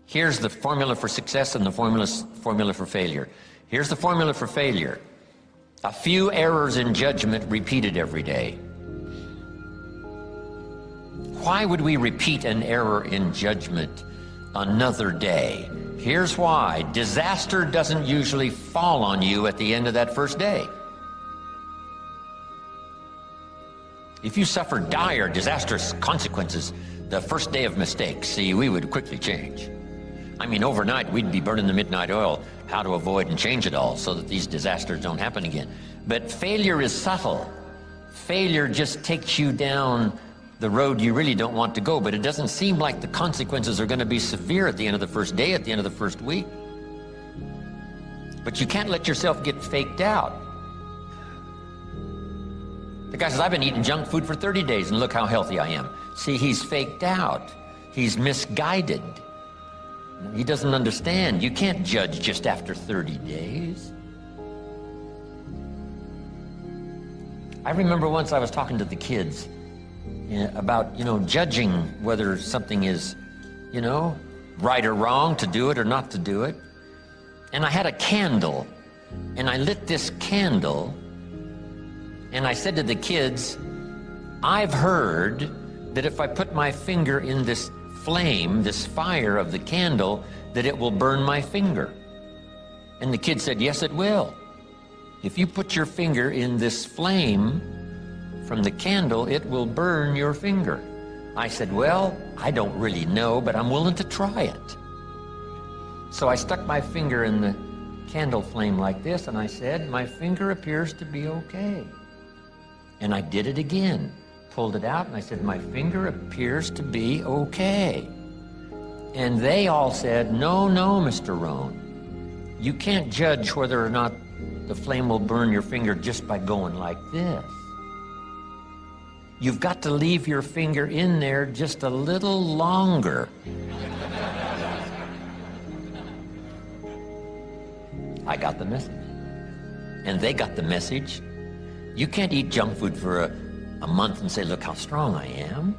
Here's the formula for success and the formula for failure. Here's the formula for failure. A few errors in judgment repeated every day. Why would we repeat an error in judgment another day? Here's why. Disaster doesn't usually fall on you at the end of that first day. If you suffer dire, disastrous consequences the first day of mistakes, see, we would quickly change. I mean, overnight, we'd be burning the midnight oil, how to avoid and change it all so that these disasters don't happen again. But failure is subtle. Failure just takes you down the road you really don't want to go, but it doesn't seem like the consequences are going to be severe at the end of the first day, at the end of the first week. But you can't let yourself get faked out. The guy says, I've been eating junk food for 30 days and look how healthy I am. See, he's faked out. He's misguided. He doesn't understand. You can't judge just after 30 days. I remember once I was talking to the kids about, judging whether something is, right or wrong, to do it or not to do it. And I had a candle, and I lit this candle, and I said to the kids, I've heard that if I put my finger in this flame, this fire of the candle, that it will burn my finger. And the kid said, yes, it will. If you put your finger in this flame from the candle, it will burn your finger. I said, well, I don't really know, but I'm willing to try it. So I stuck my finger in the candle flame like this, and I said, my finger appears to be okay. And I did it again. Pulled it out, and I said, my finger appears to be okay. And they all said, no, Mr. Rohn. You can't judge whether or not the flame will burn your finger just by going like this. You've got to leave your finger in there just a little longer. I got the message. And they got the message. You can't eat junk food for a month and say, look how strong I am.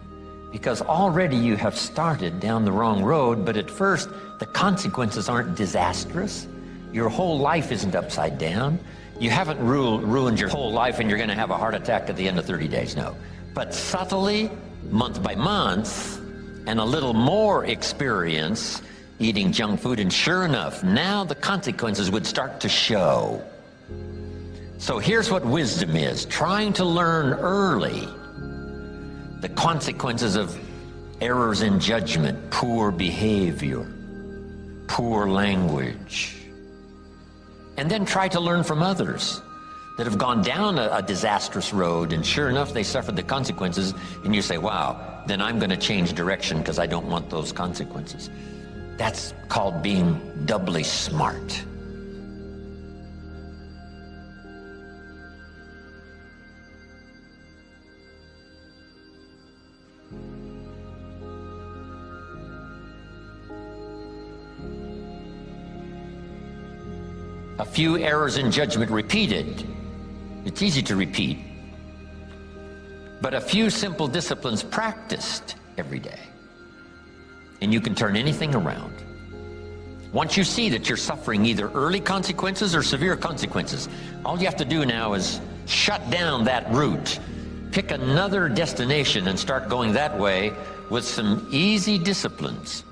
Because already you have started down the wrong road, but at first the consequences aren't disastrous. Your whole life isn't upside down. You haven't ruined your whole life and you're going to have a heart attack at the end of 30 days, no. But subtly, month by month, and a little more experience eating junk food, and sure enough, now the consequences would start to show. So here's what wisdom is: trying to learn early the consequences of errors in judgment, poor behavior, poor language. And then try to learn from others that have gone down a disastrous road, and sure enough, they suffered the consequences, and you say, wow, then I'm going to change direction because I don't want those consequences. That's called being doubly smart. A few errors in judgment repeated. It's easy to repeat. But a few simple disciplines practiced every day. And you can turn anything around. Once you see that you're suffering either early consequences or severe consequences, all you have to do now is shut down that route. Pick another destination and start going that way with some easy disciplines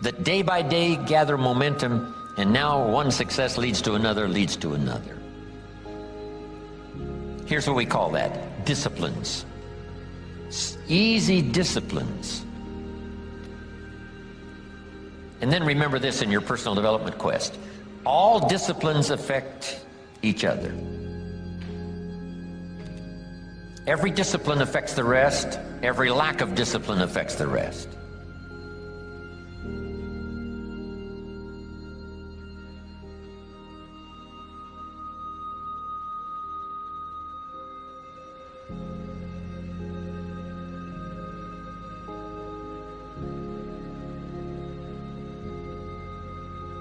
that day by day gather momentum. And now one success leads to another, leads to another. Here's what we call that: disciplines. Easy disciplines. And then remember this in your personal development quest: all disciplines affect each other. Every discipline affects the rest. Every lack of discipline affects the rest.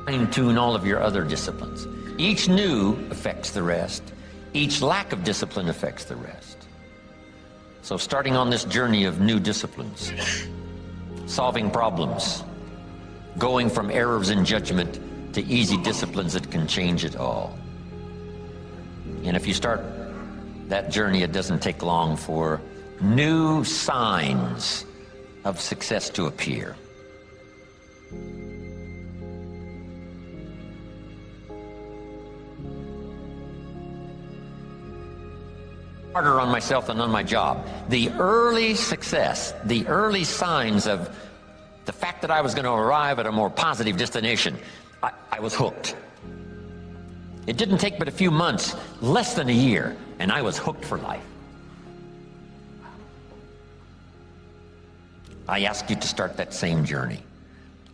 Fine-tune all of your other disciplines. Each new affects the rest. Each lack of discipline affects the rest. So starting on this journey of new disciplines, solving problems, going from errors in judgment to easy disciplines that can change it all. And if you start that journey, it doesn't take long for new signs of success to appear. Harder on myself than on my job. The early success, the early signs of the fact that I was going to arrive at a more positive destination, I was hooked. It didn't take but a few months, less than a year, and I was hooked for life. I ask you to start that same journey.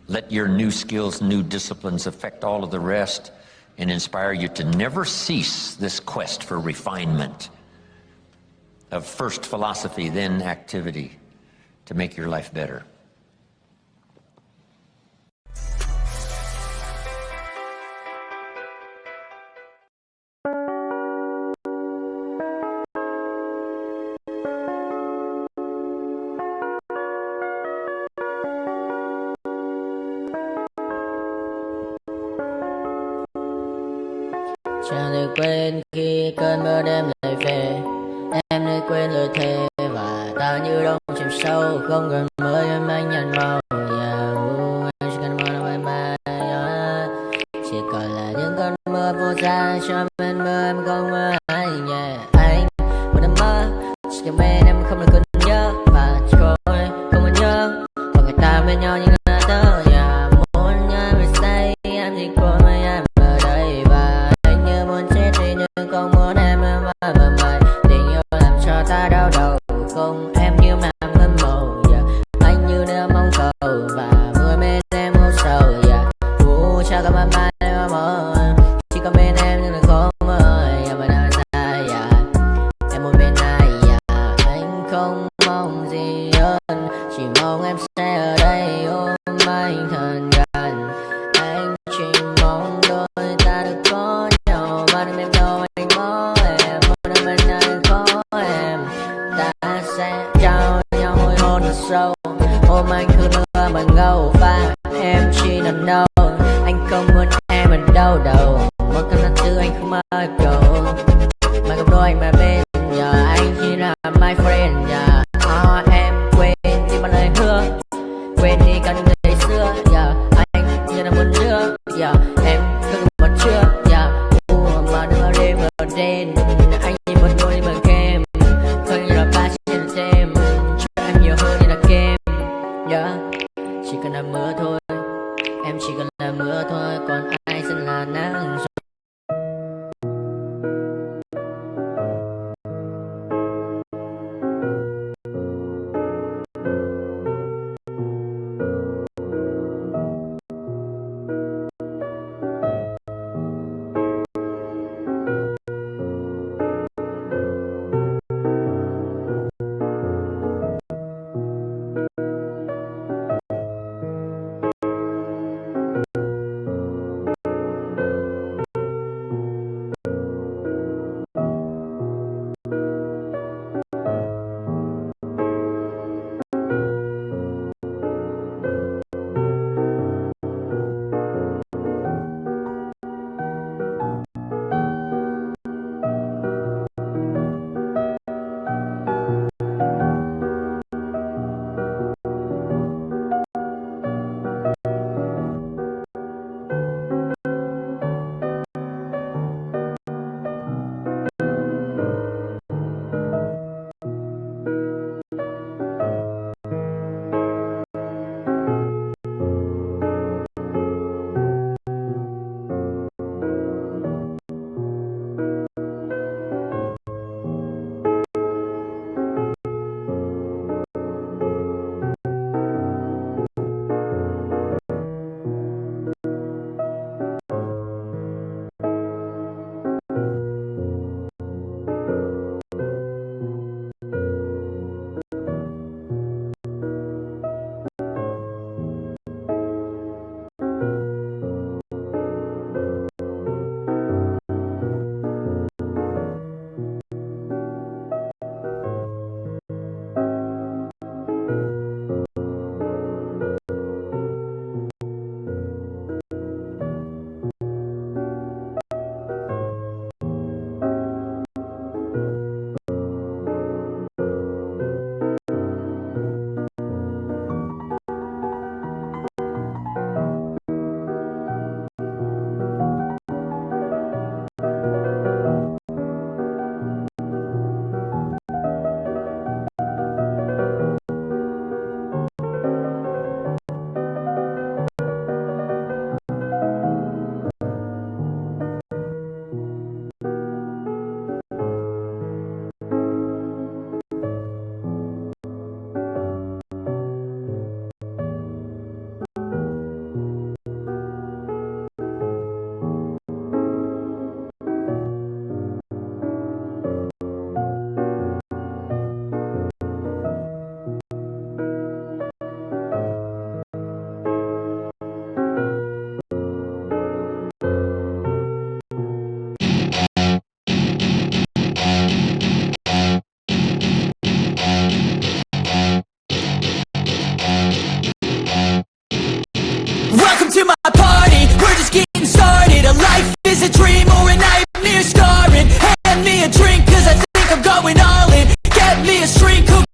Let your new skills, new disciplines affect all of the rest and inspire you to never cease this quest for refinement of first philosophy, then activity to make your life better. Chẳng thể quên khi cơn mưa đêm lại về, em đã quên lời thề và ta như đông chìm sâu, không cần mưa em anh nhận màu. Anh chỉ cần mơ bye bye, chỉ còn là những cơn mưa vô giá cho bên mơ em không mơ ai. Anh một đêm mơ chỉ cần bên em không được cơn nhớ và chỉ thôi không muốn nhớ hoặc người ta bên nhau nhưng là tớ. Muốn nhớ về say em chỉ có mấy em ở đây và anh như muốn chết đi nhưng không muốn em mãi tình yêu làm cho ta đau đầu, không em như làm ngân màu. Anh như đang mong cầu và mưa bên em hôn sầu. Chào các bạn bạn em mơ chỉ có bên em nhưng là không mơ mà đã ra. Em muốn bên ai anh không mong gì hơn, chỉ mong em sẽ ở đây ôm anh thật gần. Anh chỉ mong đôi ta được có nhau mà đừng em đâu anh có em, muốn em bên ai có em. Ta sẽ trao nhau môi hôn thật sâu, ôm anh cứ mưa bằng ngâu và em chỉ nằm đâu. Anh không muốn em ở đâu đâu, một cơn gió thứ anh không mơ cầu mà không đôi anh mà bên giờ anh chỉ là my friend. Em quên đi bao lời hứa, quên đi cả những ngày xưa. Anh như là muốn nữa, em không còn chưa. Mà đêm ở đêm ở đêm anh như một đôi mà kem, không như là ba trên đêm cho em nhiều hơn như là kem. Chỉ cần là mưa thôi, em chỉ cần là mưa thôi, còn ai sẽ là nắng. street, cook